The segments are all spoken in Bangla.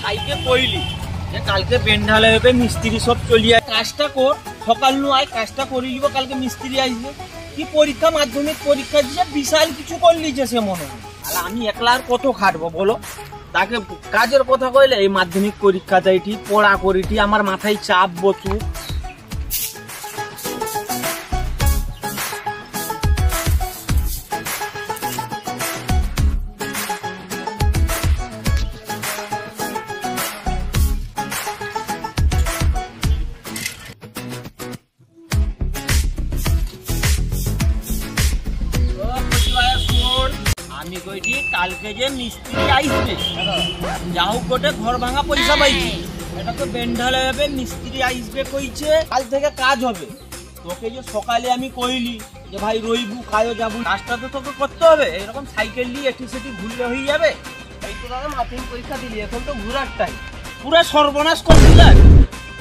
ভাইকে কইলি যে কালকে পেন্ডালে হবে মিস্ত্রি সব চলিয়ে কাজটা কর, সকাল নু আয় কাজটা করে নিব, কালকে মিস্ত্রি আসবে। কি পরীক্ষা, মাধ্যমিক পরীক্ষা দিয়ে বিশাল কিছু করলিছে সে মনে হয়। আর আমি একলা আর কত খাটবো বলো? তাকে কাজের কথা কইলে এই মাধ্যমিক পরীক্ষা দেয়টি, পড়া করিটি, আমার মাথায় চাপ বসু। আমি কইছি কালকে যে মিস্ত্রি আইসবে, যা হোক গোটে ঘর ভাঙা পয়সা পাইছি, এটা তো বেন্ডালে হবে, মিস্ত্রি আইসবে কইছে, কাল থেকে কাজ হবে। তোকে যে সকালে আমি কইলি যে ভাই রইবু কাজও যাবো, কাজটা তো তোকে করতে হবে। এরকম সাইকেল নিয়ে এটি সেটি ঘুরলে হয়ে যাবে? এই তো দাদা মাধ্যমিক পরীক্ষা দিলি, এখন তো ঘুরার টাইম, পুরো সর্বনাশ করে দিলাম।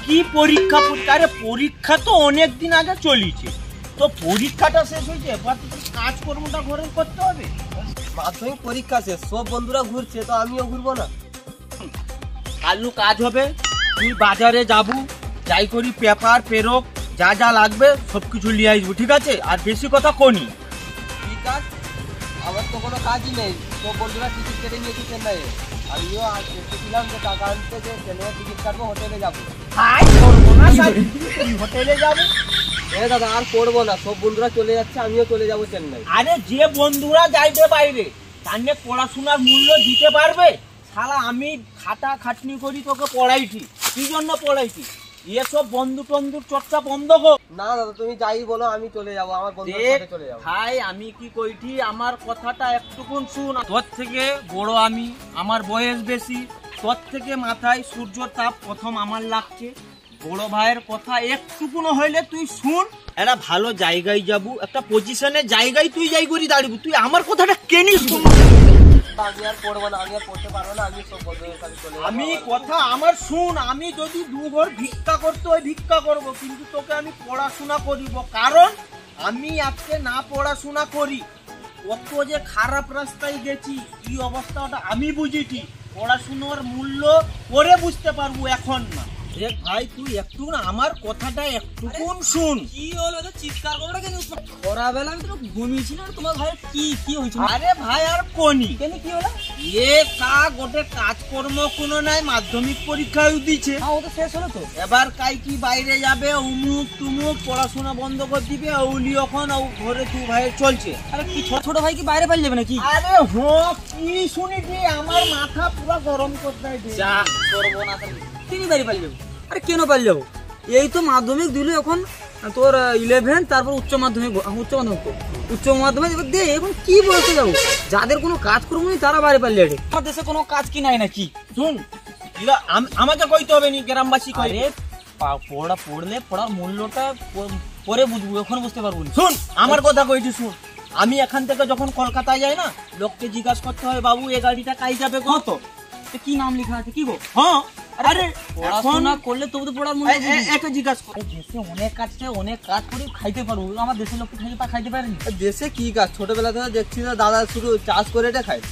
কি পরীক্ষা? আরে পরীক্ষা তো অনেক দিন আগে চলিছে, তো পরীক্ষাটা শেষ হয়েছে, এবার তো কাজ কর্মটা ঘরে করতে হবে। মাধ্যমিক পরীক্ষা শেষ, সব বন্ধুরা ঘুরছে, তো আমিও ঘুরবো না? কালু কাজ হবে, তুই বাজারে যাবু, যাই করি পেপার পেরক যা যা লাগবে সবকিছু নিয়ে আসবো, ঠিক আছে? আর বেশি কথা কোনি। কি কাজ? আমার তো কোনো কাজই নেই, সব বন্ধুরা টিকিট কেটে নিয়েছি চেন্নাইয়ে, আমিও এসেছিলাম যে টাকা আনতে, যে চেন্নাইয়ে টিকিট কাটবো, হোটেলে যাবো। হোটেলে যাবো? দাদা আর করবো না, সব বন্ধুরা চলে যাচ্ছে, আমিও চলে যাবো চেন্নাই। আরে যে বন্ধুরা যাইবে বাইরে তার পড়াশোনার মূল্য দিতে পারবে? শালা আমি খাটা খাটনি করি তোকে পড়াইছি, কি জন্য পড়াইছি? এসব বন্ধু টন্ধুর চর্চা বন্ধ কর। না দাদা তুমি যাই বলো, আমি চলে যাবো, আমার বন্ধুদের সাথে চলে যাবো। ভাই আমি কি কইছি, আমার কথাটা একটুকুন শুন। তোর থেকে বড় আমি, আমার বয়স বেশি, তোর থেকে মাথায় সূর্য তাপ প্রথম আমার লাগছে। বড় ভাইয়ের কথা একটুকুনো হইলে তুই শুন। একটা ভালো জায়গায় যাবো, একটা পজিশনের জায়গায় তুই যাই করি দাঁড়িয়ে, তুই আমার কথাটা কেনি শুন। আমি আর পড়বো না, আমি আর পড়তে পারবো না, আমি সব বন্ধুদের সাথে চলে যাবো। আমি কথা আমার শুন, আমি যদি দুঘর ভিক্ষা করতে হয় ভিক্ষা করব, কিন্তু তোকে আমি পড়াশোনা করিব। কারণ আমি আজকে না পড়াশোনা করি কত যে খারাপ রাস্তায় গেছি, কি অবস্থাটা আমি বুঝিছি। পড়াশোনার মূল্য পরে বুঝতে পারবো, এখন না। দেখ ভাই তুই একটু না আমার কথাটা একটুকুন শুন। কি হলো চিৎকার করো কেন? সকালবেলা আমি তো ঘুমিয়েছিলাম, তোমার ভাই কি হয়েছে? আরে ভাই আর কোনি কেন কি হলো? এ কা গোটে কাজকর্ম কোনো নাই, মাধ্যমিক পরীক্ষায় দিচ্ছে। হ্যাঁ ও তো শেষ হলো তো। এবার কাই কি বাইরে যাবে, উমুক তুমুক পড়াশোনা বন্ধ করে দিবে, ওলি এখন ঘরে তুই ভাই চলছে। আরে কি ছোট ভাই কি বাইরে পালিয়ে যাবে নাকি? আরে হো কি শুনিছি, আমার মাথা পুরো গরম করতে যা করবো না। তিনি বাইরে পালিয়ে যাবো? আরে কেন পালিয়ে যাবো? এই তো মাধ্যমিক দিল, এখন তোর 11, তারপর উচ্চ মাধ্যমিক দে, এখন কি বলতে যাবো? যাদের কোনো কাজ করবো না তারা বাইরে পালিয়ে যাবে। আমার দেশে কোনো কাজ কি নাই নাকি? শুন আমাকে কইতে হবে নি, গ্রামবাসী কই পড়া পড়লে পড়ার মূল্যটা পরে বুঝবো, এখন বুঝতে পারবো না। শুন আমার কথা কইছি শুন। আমি এখান থেকে যখন কলকাতায় যাই না, লোককে জিজ্ঞাসা করতে হয় বাবু এ গাড়িটা কাই যাবে কত, কি নাম লেখা আছে কি গো? হ্যাঁ আরে পড়াশোনা করলে তবু তো পড়ার মূল্য একটা জিজ্ঞাসা কর। দেশে অনেক কাজ করে খাইতে পারবো, আমার দেশের লোক খাইতে পারেনি। দেশে কি কাজ? ছোটবেলা থেকে দেখছি না দাদা শুধু চাষ করে এটা খায়,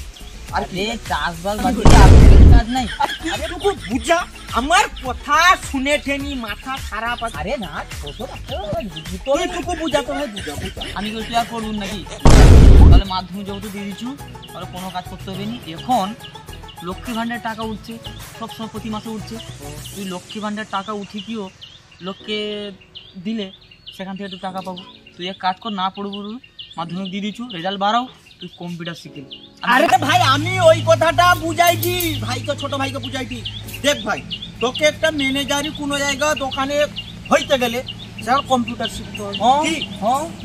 আর কি চাষবাস কাজ নাই। বুঝা আমার কথা শুনে ঠেনি মাথা খারাপ। আরে না ছোট বুঝাতে হয়, বুঝা আমি বলছি আর করুন নাকি? তাহলে মাধ্যমিক যেহেতু দিয়ে দিচ্ছু, তাহলে কোনো কাজ করতে হবে না। এখন লক্ষ্মী ভাণ্ডার টাকা উঠছে, সবসময় প্রতি মাসে উঠছে। তুই লক্ষ্মী ভাণ্ডার টাকা উঠে কিও লোককে দিলে সেখান থেকে তুই টাকা পাবো। তুই এক কাজ কর, না পড়বো, মাধ্যমিক দিয়ে দিচ্ছু, রেজাল্ট বাড়াও, তুই কম্পিউটার শিখে। আরে ভাই আমি ওই কথাটা বুঝাইছি, ভাইকে ছোট ভাইকে বুঝাইছি। দেখ ভাই তোকে একটা ম্যানেজারি কোনো জায়গা দোকানে হইতে গেলে সেটা কম্পিউটার শিখতে হবে।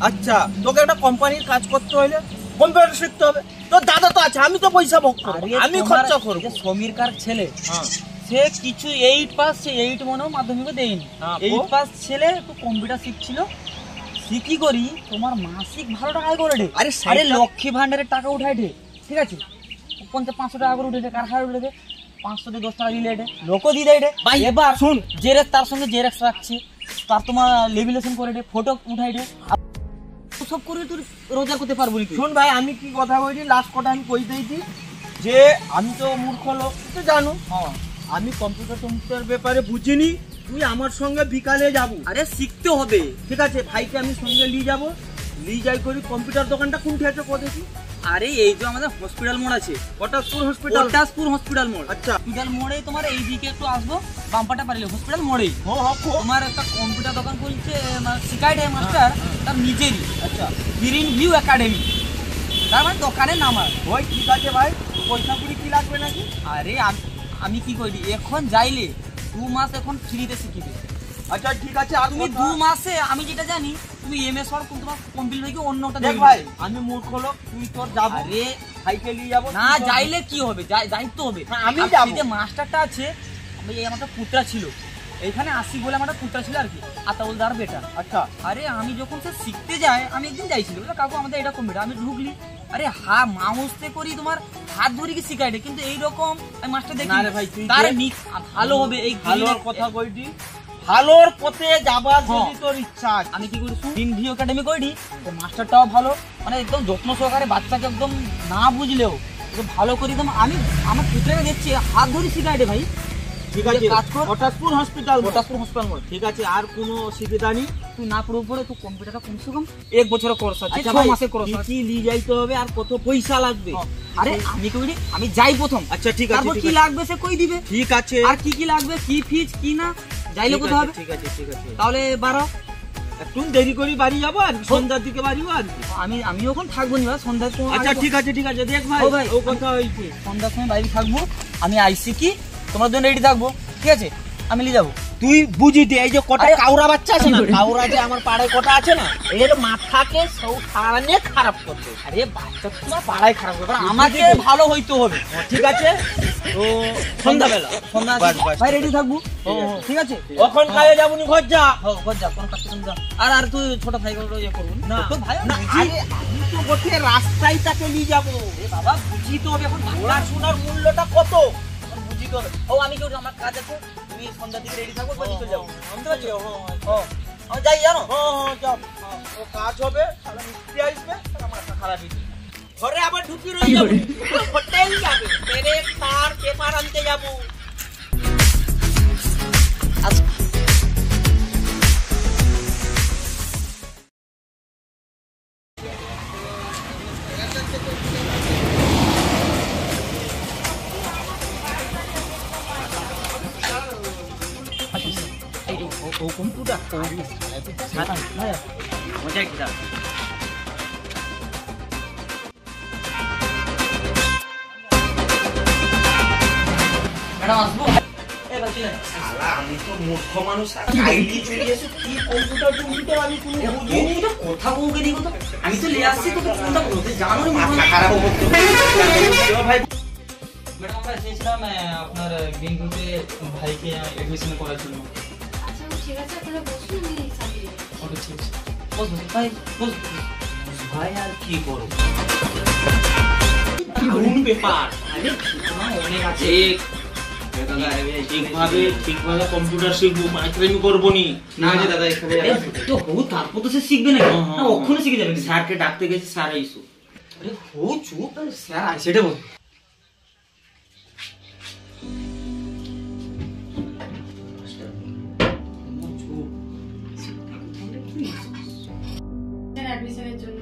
আচ্ছা তোকে একটা কোম্পানির কাজ করতে হলে কম্পিউটার শিখতে হবে। তো দাদা তো আছে, আমি তো পয়সা ভোগ করবো, আমি খরচা করবো। সমীর কার ছেলে সে কিছু 8 পাস, সে 8 মনেও মাধ্যমিকে দেয়নি। 8 পাস ছেলে তো কম্পিউটার শিখছিল, শিখি করি তোমার মাসিক ভালো টাকা করে রে। আরে লক্ষ্মী ভান্ডারের টাকা উঠাই রে, ঠিক আছে 500 টাকা করে উঠেছে, কার হারে উঠেছে 500 দিয়ে 10 টাকা দিলে এটা লোকও দিয়ে দেয় রে ভাই। এবার শুন, জেরেক্স তার সঙ্গে জেরেক্স রাখছে, তার তোমার লেমিনেশন করে রে, ফটো উঠাই রে, সব করে তুই রোজগার করতে পারবো না। শুন ভাই আমি কি কথা বলছি, লাস্ট কথা আমি কই দিয়েছি যে আমি তো মূর্খ লোক, তো জানো আমি কম্পিউটার ব্যাপারে বুঝিনি, তুই আমার সঙ্গে বিকালে যাবো। আরে শিখতে হবে। ঠিক আছে, ভাইকে আমি সঙ্গে নিয়ে যাবো, নিয়ে যাই করি। কম্পিউটার দোকানটা কোনটি আছে কো দেখি? আরে এই যে আমাদের হসপিটাল মোড় আছে, পটাশপুর হসপিটাল। পটাশপুর হসপিটাল মোড়। আচ্ছা, হসপিটাল মোড়ে তোমার এই দিকে একটু আসবো, বামপাটা পারলে হসপিটাল মোড়েই তোমার একটা কম্পিউটার দোকান খুলছে, শিখাই দেয় মাস্টার, তার নিজেরই। আচ্ছা, গ্রিন ভিউ একাডেমি, তার মানে দোকানের নাম। আর ওই ঠিক আছে ভাই, পয়সা কুড়ি কি লাগবে নাকি? আরে আমি কি করি, এখন যাইলে 2 মাস এখন ফ্রিতে শিখিবে। আচ্ছা ঠিক আছে, আর তুমি 2 মাসে আমি যেটা জানি তুমি এমএস ওয়ার্ড তোমার কমপ্লিট হয়ে গিয়ে অন্যটা দেখ ভাই, আমি মূর্খ লোক, তুই তোর যাবো। আরে ভাইকে নিয়ে যাবো না, যাইলে কি হবে, দায়িত্ব হবে। আমি যাবো। যে মাস্টারটা আছে, এই আমার পুত্রা ছিল এইখানে আসি বলে আমার পুত্রা ছিল আর কি, আতাউলদার বেটা। আচ্ছা, আরে আমি যখন সে শিখতে যায়, আমি একদিন যাইছিল, কাকু আমাদের এটা কম্পিউটার, আমি ঢুকলি, আরে মাউসতে করি তোমার হাত ধরে কি শিখাই রে, কিন্তু এইরকম আমি মাস্টার দেখি। না রে ভাই, তুই তার ভালো হবে, এই ভালোর কথা কইটি, ভালোর পথে যাবার যদি তোর ইচ্ছা আছে। আমি কি করি, গ্রিন ভিউ একাডেমি করি, মাস্টারটাও ভালো, মানে একদম যত্ন সহকারে বাচ্চাকে একদম না বুঝলেও একদম ভালো করি। একদম আমি আমার পুত্রকে দেখছি হাত ধরে শিখাই রে ভাই। ঠিক আছে, কাজ কর, পটাশপুর হসপিটাল। মোড়। ঠিক আছে, আর কোনো অসুবিধা নেই। তুই না পড়ে পড়ে তুই কম্পিউটারটা কমসে কম 1 বছরের কোর্স আছে, 6 মাসের কোর্স আছে। কি নিয়ে যাইতে হবে আর কত পয়সা লাগবে? আরে আমি কই রে, আমি যাই প্রথম। আচ্ছা ঠিক আছে, তারপর কি লাগবে সে কই দিবে। ঠিক আছে, আর কি লাগবে, কি ফিজ কি না, যাইলে কোথাও হবে। ঠিক আছে, ঠিক আছে, তাহলে 12 একটু দেরি করে বাড়ি যাবো আর সন্ধ্যার দিকে বাড়ি আর আমি ওখানে থাকবো না, সন্ধ্যার সময়। আচ্ছা ঠিক আছে, ঠিক আছে, দেখ ভাই, ও ভাই, ও কথা হইছে। সন্ধ্যার সময় বাইরে থাকবো, আমি আইসি কি তোমার জন্য রেডি থাকবো, ঠিক আছে? আমি নিয়ে যাবো। তুই বুঝিতে এই যে কটা কাউরা বাচ্চা আছে না, কাউরা যে আমার পাড়ায় কটা আছে না, এর মাথাকে সব সারানে খারাপ করতে। আরে বাচ্চা তোমার পাড়ায় খারাপ হবে, আমাকে ভালো হইতে হবে। ঠিক আছে, তো সন্ধ্যাবেলা সন্ধ্যা ভাই রেডি থাকবো, ঠিক আছে? কখন কাজে যাবো নি, ঘর যা। ঘর যা, কোন কাজ করতে যা। আর তুই ছোট ভাই গুলো ইয়ে করবো না তো ভাই, না, আরে আমি তো গোটে রাস্তায় তাকে নিয়ে যাবো। বাবা বুঝি তো হবে, এখন পড়াশোনার মূল্যটা কত বুঝি তো হবে। ও আমি কেউ আমার কাজ আছে, তুমি সন্ধ্যার দিকে রেডি থাকবো, বাড়ি চলে যাবো, বুঝতে পারছো? আমি যাই, জানো? যাও, ও কাজ হবে, সারা মিস্ত্রি আসবে, সারা মাথা খারাপ হয়ে যাবে। ঘরে আবার ঢুকি রয়ে যাবো, হোটেল যাবে, পেরেক তার পেপার আনতে যাবো। ও কম্পিউটার মজাই কি ম্যাডাম আসবো? আমি তো মূর্খ মানুষ, আইডি চলে এসে কি কম্পিউটার টুম্পিউটার আমি কোনো বুঝিনি। কথা বলবে দিই তো, আমি তো লিয়ে আসছি তোকে কোনটা বলতে জানো না। মাথা খারাপ করতে ভাই। ম্যাডাম আমরা এসেছিলাম আপনার গ্রিন ভিউতে ভাইকে এডমিশন করার জন্য। আচ্ছা ঠিক আছে, আপনারা বসুন, আমি সাজিয়ে ওকে ঠিক আছে, বস ভাই, বস ভাই। আর কি করব, কোন ব্যাপার? আরে অনেক আছে, ঠিকভাবে কম্পিউটার শিখবো, মাইক্রেমি করবো নি। না যে দাদা এখানে তো হো, তারপর তো সে শিখবে না, না ওখানে শিখে যাবে। স্যারকে ডাকতে গেছি, স্যার আইসো। আরে হো চুপ, স্যার আইছে রে বল। অ্যাডমিশনের জন্য।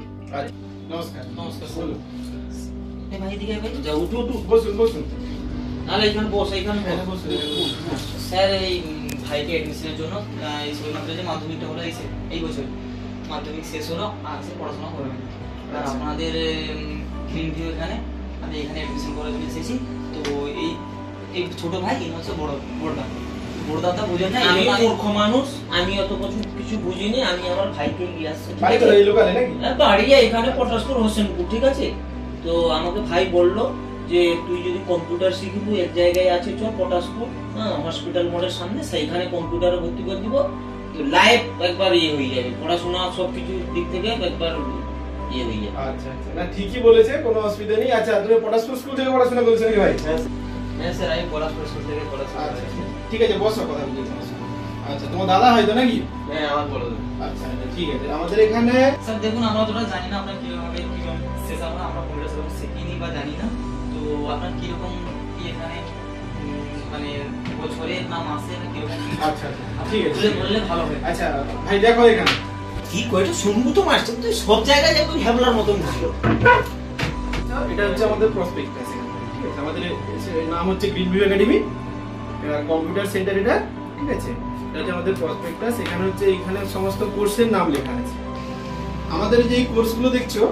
নমস্কার। নমস্কার, বলুন। এই ভাই দিকে ভাই যা, উঠো উঠো। বসুন। তাহলে এখানে বস, এখানে বসুন। স্যার এই ভাইকে এডমিশনের জন্য এই সবেমাত্র যে মাধ্যমিকটা হলো এই বছর মাধ্যমিক শেষ হলো, আর সে পড়াশোনা করবে। আর আপনাদের গ্রিন ভিউ এখানে আমি এখানে এডমিশন করার জন্য এসেছি। তো এই ছোট ভাই ইনি হচ্ছে বড় দাদা, বুঝেন না? আমি মূর্খ মানুষ, আমি অত কিছু বুঝিনি। আমি আমার ভাইকে নিয়ে আসছি। বাড়ি তো এই লোকালে নাকি? বাড়ি এখানে পটাশপুর হোসেনপুর, ঠিক আছে? তো আমাকে ভাই বললো যে তুই যদি কম্পিউটার শিখবি, এক জায়গায় আছে চ পটাশপুর, হ্যাঁ, হসপিটাল মোড়ের সামনে, সেইখানে কম্পিউটারে ভর্তি করে দিব। লাইভ একবার ইয়ে হয়ে যাবে, পড়াশোনা সবকিছু দিক থেকে একবার ইয়ে হয়ে যাবে। আচ্ছা, না ঠিকই বলেছে, কোনো অসুবিধা নেই। আচ্ছা, তুমি পটাশপুর স্কুল থেকে পড়াশোনা করেছো নাকি ভাই? হ্যাঁ স্যার, আমি পড়াশোনা স্কুল থেকে পড়াশোনা আচ্ছা, করেছি। ঠিক আছে, বসো, কথা বলছি। আচ্ছা, তোমার দাদা হয়তো নাকি? হ্যাঁ, আমার বড় দাদা। আচ্ছা, ঠিক আছে। আমাদের এখানে স্যার দেখুন, আমরা তোরা জানি না আপনার কিভাবে শেখাবো, আমরা কম্পিউটার সেরকম শিখিনি বা জানি না। তো আপনার কিরকম কি এখানে মানে বছরের না মাসের না কিরকম কি? আচ্ছা ঠিক আছে বললে ভালো হয়। আচ্ছা ভাই দেখো এখানে কি কয়টা শুনবো তো মাস্টার, তুই সব জায়গায় একদম হ্যাবলার মতন ছিল। এটা হচ্ছে আমাদের প্রসপেক্টাস, ঠিক আছে? আমাদের নাম হচ্ছে green view academy computer centre, এটা ঠিক আছে? এটা হচ্ছে আমাদের প্রসপেক্টাস। এখানে হচ্ছে এখানে সমস্ত কোর্সের নাম লেখা আছে। আমাদের যে কোর্সগুলো দেখছো,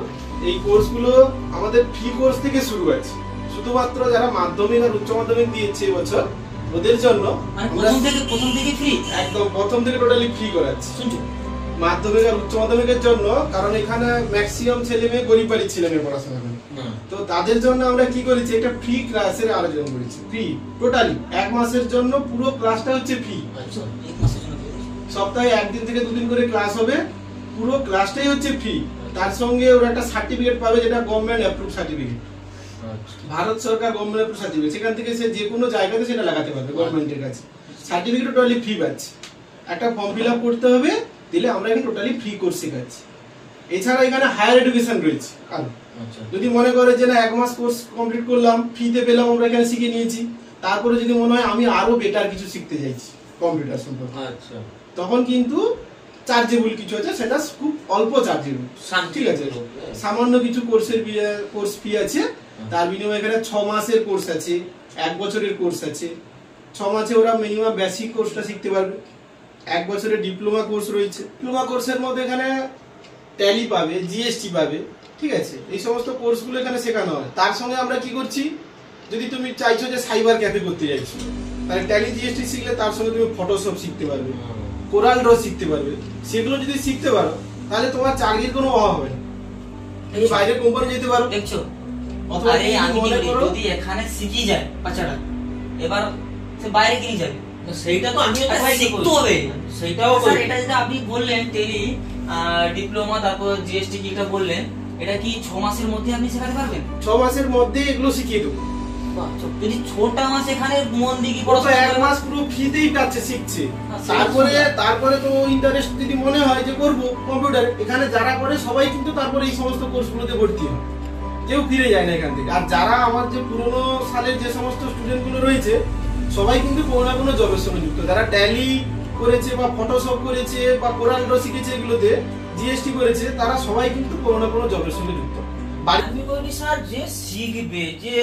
এই কোর্সগুলো আমাদের ফ্রি কোর্স থেকে শুরু আছে। শুধুমাত্র যারা মাধ্যমিক আর উচ্চ মাধ্যমিক দিয়েছে এবছর ওদের জন্য প্রথম থেকে ফ্রি, একদম প্রথম থেকে টোটালি ফ্রি করাচ্ছি। শুনছো? মাধ্যমিক আর উচ্চ মাধ্যমিকের জন্য, কারণ এখানে ম্যাক্সিমাম ছেলে মেয়ে গরিব বাড়ির ছেলে মেয়ে পড়াশোনা করে, তো তাদের জন্য আমরা কি করেছি, একটা ফ্রি ক্লাসের আয়োজন করেছি। ফ্রি টোটালি 1 মাসের জন্য পুরো ক্লাসটা হচ্ছে ফ্রি। আচ্ছা, 1 মাসের জন্য সপ্তাহে 1 দিন থেকে 2 দিন করে ক্লাস হবে, পুরো ক্লাসটাই হচ্ছে ফ্রি। তার সঙ্গে ওরা একটা সার্টিফিকেট পাবে, যেটা গভর্নমেন্ট অ্যাপ্রুভ সার্টিফিকেট, ভারত সরকার গভর্নমেন্ট অ্যাপ্রুভ সার্টিফিকেট। সেখান থেকে সে যে কোনো জায়গাতে সেটা লাগাতে পারবে গভর্নমেন্টের কাছে। সার্টিফিকেট টোটালি ফ্রি পাচ্ছে। একটা ফর্ম ফিল আপ করতে হবে, দিলে আমরা এখানে টোটালি ফ্রি কোর্স শেখাচ্ছি। এছাড়া এখানে হায়ার এডুকেশন রয়েছে। আর যদি মনে করে যে না 1 মাস কোর্স কমপ্লিট করলাম, ফ্রিতে পেলাম, আমরা এখানে শিখে নিয়েছি, তারপরে যদি মনে হয় আমি আরো বেটার কিছু শিখতে চাইছি কম্পিউটার সম্পর্কে, আচ্ছা, তখন কিন্তু চার্জেবল কিছু আছে, সেটা খুব অল্প চার্জেবল, ঠিক আছে? সামান্য কিছু কোর্স ফি আছে। তার বিনিময়ে এখানে 6 মাসের কোর্স আছে, 1 বছরের কোর্স আছে। 6 মাসে ওরা মিনিমাম বেসিক কোর্সটা শিখতে পারবে। 1 বছরের ডিপ্লোমা কোর্স রয়েছে। ডিপ্লোমা কোর্সের মধ্যে এখানে ট্যালি পাবে, জিএসটি পাবে, ঠিক আছে? এই সমস্ত কোর্সগুলো এখানে শেখানো হয়। তার সঙ্গে আমরা কি করছি, যদি তুমি চাইছো যে সাইবার ক্যাফে করতে চাইছো, তাহলে ট্যালি জিএসটি শিখলে তার সঙ্গে তুমি ফটোশপ শিখতে পারবে, কোরাল ড্র শিখতে পারবে। সেগুলো যদি শিখতে পারো তাহলে তোমার চাকরির কোনো অভাব হবে না, তুমি বাইরের কোম্পানি যেতে পারো। দেখছো? অথবা আরে আমি কি বলি, যদি এখানে শিখি যায় বাচ্চাটা, এবার সে বাইরে কি যাবে? সেইটা তো আমি শিখতে হবে। সেইটাও স্যার, এটা যেটা আপনি বললেন টেলি ডিপ্লোমা, তারপর জিএসটি কিটা বললেন, এটা কি 6 মাসের মধ্যে আপনি শেখাতে পারবেন? 6 মাসের মধ্যে এগুলো শিখিয়ে দেবো। যদি 6টা মাস এখানে মন দিয়ে কি পুরো 1 মাস পুরো ফ্রিতেই কাছে শিখছে। তারপরে তো ইন্টারেস্ট যদি মনে হয় যে করব কম্পিউটার, এখানে যারা করে সবাই কিন্তু তারপরে এই সমস্ত কোর্সগুলোতে ভর্তি হয়, কেউ ফিরে যায় না এখান থেকে। আর যারা আমার যে পুরনো সালের যে সমস্ত স্টুডেন্ট গুলো রয়েছে, সবাই কিন্তু কোনো না কোনো জবের সঙ্গে যুক্ত। যারা ট্যালি করেছে বা ফটোশপ করেছে বা কোরাল ড্র শিখেছে, এগুলোতে জিএসটি করেছে, তারা সবাই কিন্তু কোনো না কোনো জবের সঙ্গে যুক্ত। আমি বলি স্যার, যে শিখবে, যে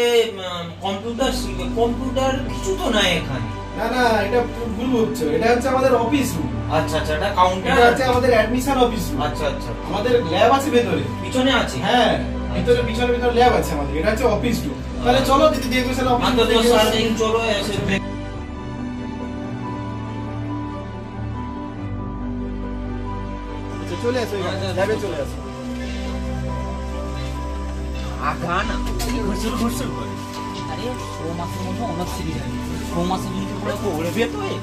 কম্পিউটার শিখবে, কম্পিউটার কিছু তো নাই এখানে। না না, এটা ভুল হচ্ছে। এটা হচ্ছে আমাদের অফিস রুম। আচ্ছা আচ্ছা, এটা কাউন্টার, এটা হচ্ছে আমাদের অ্যাডমিশন অফিস রুম। আচ্ছা আচ্ছা, আমাদের ল্যাব আছে ভেতরে, পিছনে আছে। হ্যাঁ, ভিতরে পিছনে ল্যাব আছে আমাদের। এটা হচ্ছে অফিস রুম। তাহলে চলো দিদি দেখবে স্যার অফিস মাত্র 10 সাল দিন চলো এসে চলে আসো, ল্যাবে চলে আসো। আগান ঘুরছুর ঘুরছুর করে। আরে 6 মাসের মধ্যে অনেক শিখে যাবে। 6 মাসের মধ্যে পুরো পড়বে তো এ।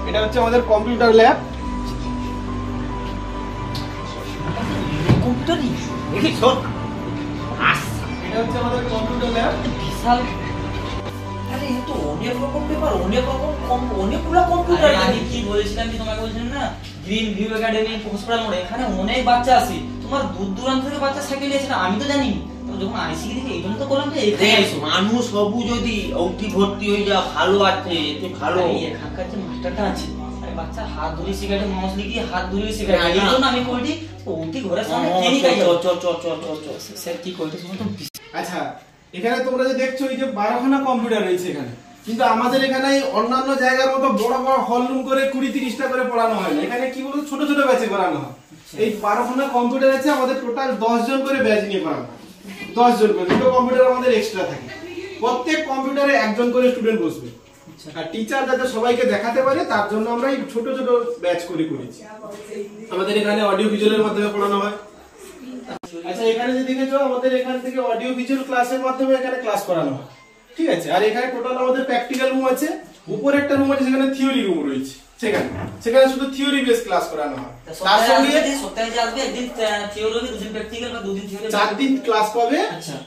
এটা হচ্ছে আমাদের কম্পিউটার ল্যাব। কম্পিউটারই দেখি সব এটা হচ্ছে আমাদের কম্পিউটার ল্যাব। বিশাল। আরে এ তো অনেক রকম পেপার, অনেক রকম অনেকগুলো কম্পিউটার। আমি কি বলেছিলাম, কি তোমাকে বলছিলাম না, গ্রিন ভিউ একাডেমি হসপিটাল মোড়ে, এখানে অনেক বাচ্চা আসে, তোমার দূর দূরান্ত থেকে বাচ্চা সাইকেল এসে না, আমি তো জানি। তো যখন আইসি দেখি, এই জন্য তো বললাম যে এখানে এসো। মানুষ সবু যদি অতি ভর্তি হয়ে যা ভালো আছে, এতে ভালো। এখানকার যে মাস্টারটা আছে, আরে বাচ্চা হাত ধরে শিখাতে, মাউস লিখে হাত ধরে শিখাতে, এই জন্য আমি বলি ওটি ঘরের সামনে কেনি কাজ স্যার কি করতে শুনো তো। আচ্ছা, এখানে তোমরা যে দেখছো, এই যে 12খানা কম্পিউটার রয়েছে এখানে, কিন্তু আমাদের এখানে অন্যান্য জায়গার মতো বড় বড় হল রুম করে 20-30টা করে পড়ানো হয় না। এখানে কি বলতো, ছোট ছোট ব্যাচে পড়ানো হয়। এই 12খানা কম্পিউটার আছে, আমাদের টোটাল 10 জন করে ব্যাচ নিয়ে পড়ানো হয়। 10 জন করে, দুটো কম্পিউটার আমাদের এক্সট্রা থাকে। প্রত্যেক কম্পিউটারে একজন করে স্টুডেন্ট বসবে। আর টিচার যাতে সবাইকে দেখাতে পারে, তার জন্য আমরা এই ছোট ছোট ব্যাচ করে করেছি। আমাদের এখানে অডিও ভিজুয়ালের মাধ্যমে পড়ানো হয়। আচ্ছা, এখানে যে দেখেছো, আমাদের এখান থেকে অডিও ভিজুয়াল ক্লাসের মাধ্যমে এখানে ক্লাস করানো হয়, ঠিক আছে? আর এখানে টোটাল আমাদের প্র্যাকটিক্যাল রুম আছে, উপরে একটা রুম আছে, সেখানে থিওরি রুম রয়েছে। সেখানে শুধু থিওরি বেস ক্লাস করানো হয়। তার সঙ্গে সপ্তাহে যে আসবে, একদিন থিওরি, দুদিন প্র্যাকটিক্যাল, বা দুদিন থিওরি, 4 দিন ক্লাস পাবে।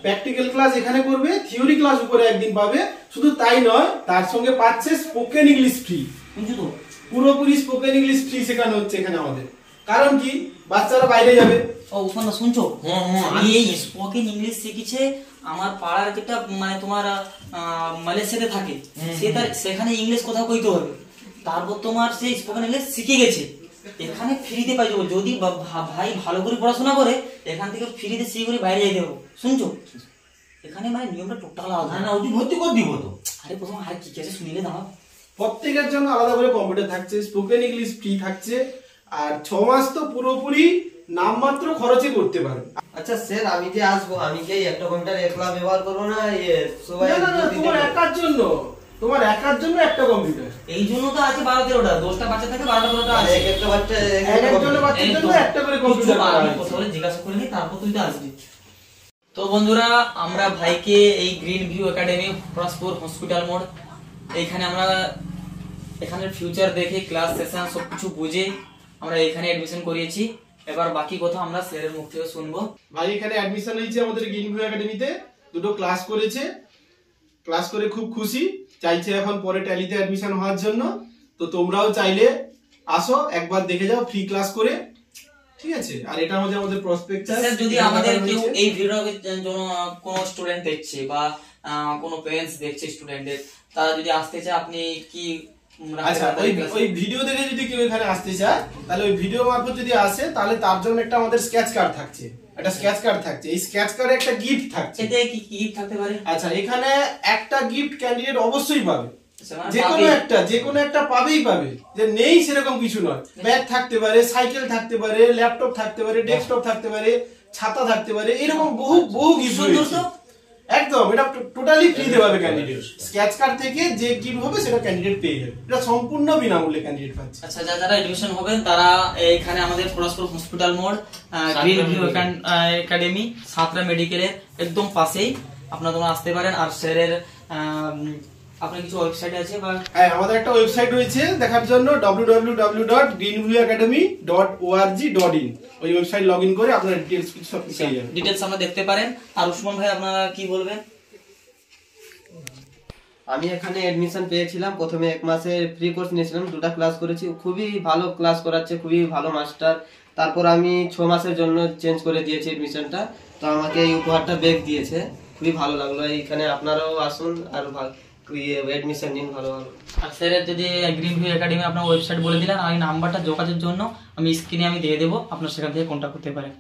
প্র্যাকটিক্যাল ক্লাস এখানে করবে, থিওরি ক্লাস উপরে একদিন পাবে। শুধু তাই নয়, তার সঙ্গে পাচ্ছে স্পোকেন ইংলিশ ফ্রি। বুঝছো তো? পুরোপুরি স্পোকেন ইংলিশ ফ্রি শেখানো হচ্ছে এখানে আমাদের। কারণ কি, বাচ্চারা বাইরে যাবে, ও উসমান শুনছো? হ্যাঁ, আমি এই স্পোকেন ইংলিশ শিখেছে আমার পাড়ার যেটা মানে তোমার মালয়েশিয়াতে থাকে, সেখানে ইংলিশ কথা কইতে হবে। তারপর তোমার সেই স্পোকেন ইংলিশ শিখে গেছে, এখানে ফ্রিতে পাই যাবো। যদি ভাই ভালো করে পড়াশোনা করে এখান থেকে ফ্রিতে শিখে করে বাইরে যাইতে হবে। শুনছো? এখানে মানে নিয়মটা টোটাল আলাদা। না ওটি ভর্তি করে দিব তো। আরে প্রথম আর কি আছে শুনিলে দাও। প্রত্যেকের জন্য আলাদা করে কম্পিউটার থাকছে, স্পোকেন ইংলিশ ফ্রি থাকছে, আর 6 মাস তো পুরোপুরি নামমাত্র খরচে করতে পারো। আচ্ছা স্যার, আমি যে আসবো, আমি কি একটা কম্পিউটার একলা ব্যবহার করবো না সবাই? না, তোমার একার জন্য একটা কম্পিউটার। এই জন্য তো আছে 12-13টা, 10টা বাচ্চা থাকে, 12-13টা আছে। এক একটা বাচ্চা একজনের বাচ্চার জন্য একটা করে কম্পিউটার। আমি কথা বলে জিজ্ঞাসা করে নিই, তারপর তুই তো আসবি। তো বন্ধুরা, আমরা ভাইকে এই গ্রিন ভিউ একাডেমি ফরাসপুর হসপিটাল মোড়, এইখানে আমরা এখানের ফিউচার দেখে ক্লাস সেশন সবকিছু বুঝে আমরা এখানে অ্যাডমিশন করিয়েছি। এবার বাকি কথা আমরা স্যারের মুখ থেকে শুনবো। ভাই এখানে অ্যাডমিশন হয়েছে আমাদের গ্রিন ভিউ একাডেমিতে, 2টো ক্লাস করেছে, ক্লাস করে খুব খুশি, চাইছে এখন পরে ট্যালিতে অ্যাডমিশন হওয়ার জন্য। তো তোমরাও চাইলে আসো, একবার দেখে যাও ফ্রি ক্লাস করে, ঠিক আছে? আর এটা হচ্ছে আমাদের প্রসপেক্টাস। স্যার, যদি আমাদের কেউ এই ভিডিওর জন্য কোনো স্টুডেন্ট দেখছে বা কোনো প্যারেন্টস দেখছে স্টুডেন্টের, তারা যদি আসতে চায়, আপনি কি আচ্ছা, ওই ভিডিও দেখে যদি কেউ এখানে আসতে চায়, তাহলে ওই ভিডিও মারফত যদি আসে, তাহলে তার জন্য একটা আমাদের স্কেচ কার্ড থাকছে, একটা স্কেচ কার্ড থাকছে। এই স্কেচ কার্ডে একটা গিফট থাকছে। এতে কি কি থাকতে পারে? আচ্ছা, এখানে একটা গিফট ক্যান্ডিডেট অবশ্যই পাবে, মানে যে কোনো একটা পাবেই পাবে, যে নেই সেরকম কিছু নয়। ব্যাগ থাকতে পারে, সাইকেল থাকতে পারে, ল্যাপটপ থাকতে পারে, ডেস্কটপ থাকতে পারে, ছাতা থাকতে পারে, এরকম বহু গিফট রয়েছে। একদম এটা টোটালি ফ্রি দেওয়া হবে ক্যান্ডিডেট। স্কেচ কার্ড থেকে যে গিফট হবে সেটা ক্যান্ডিডেট পেয়ে যাবে, এটা সম্পূর্ণ বিনামূল্যে ক্যান্ডিডেট পাচ্ছে। আচ্ছা, যারা এডমিশন হবেন তারা এখানে আমাদের ফরাসপুর হসপিটাল মোড় গ্রিন ভিউ একাডেমি সাতরা মেডিকেলের একদম পাশেই তোমরা আসতে পারেন। আর স্যারের আপনার কিছু ওয়েবসাইট আছে বা? হ্যাঁ, আমাদের একটা ওয়েবসাইট রয়েছে দেখার জন্য, www.greenviewacademy.org.in। ওই ওয়েবসাইট লগইন করে আপনারা ডিটেইলস সব পেয়ে যাবেন, ডিটেইলস আমরা দেখতে পারেন। আর উসমান ভাই, আপনারা কি বলবেন? আমি এখানে এডমিশন পেয়েছিলাম, প্রথমে 1 মাসের ফ্রি কোর্স নিয়েছিলাম, 2টা ক্লাস করেছি, খুবই ভালো ক্লাস করাচ্ছে, খুবই ভালো মাস্টার। তারপর আমি 6 মাসের জন্য চেঞ্জ করে দিয়েছি এডমিশনটা, তো আমাকে এই উপহারটা ব্যাগ দিয়েছে, খুবই ভালো লাগলো। এইখানে আপনারাও আসুন আর এডমিশন নিন ভালো। আর স্যারের যদি গ্রিন ভিউ একাডেমি আপনার ওয়েবসাইট বলে দিলেন, আর এই নাম্বারটা যোগাযোগের জন্য আমি স্ক্রিনে দিয়ে দেবো, আপনার সেখান থেকে কন্ট্যাক্ট করতে পারেন।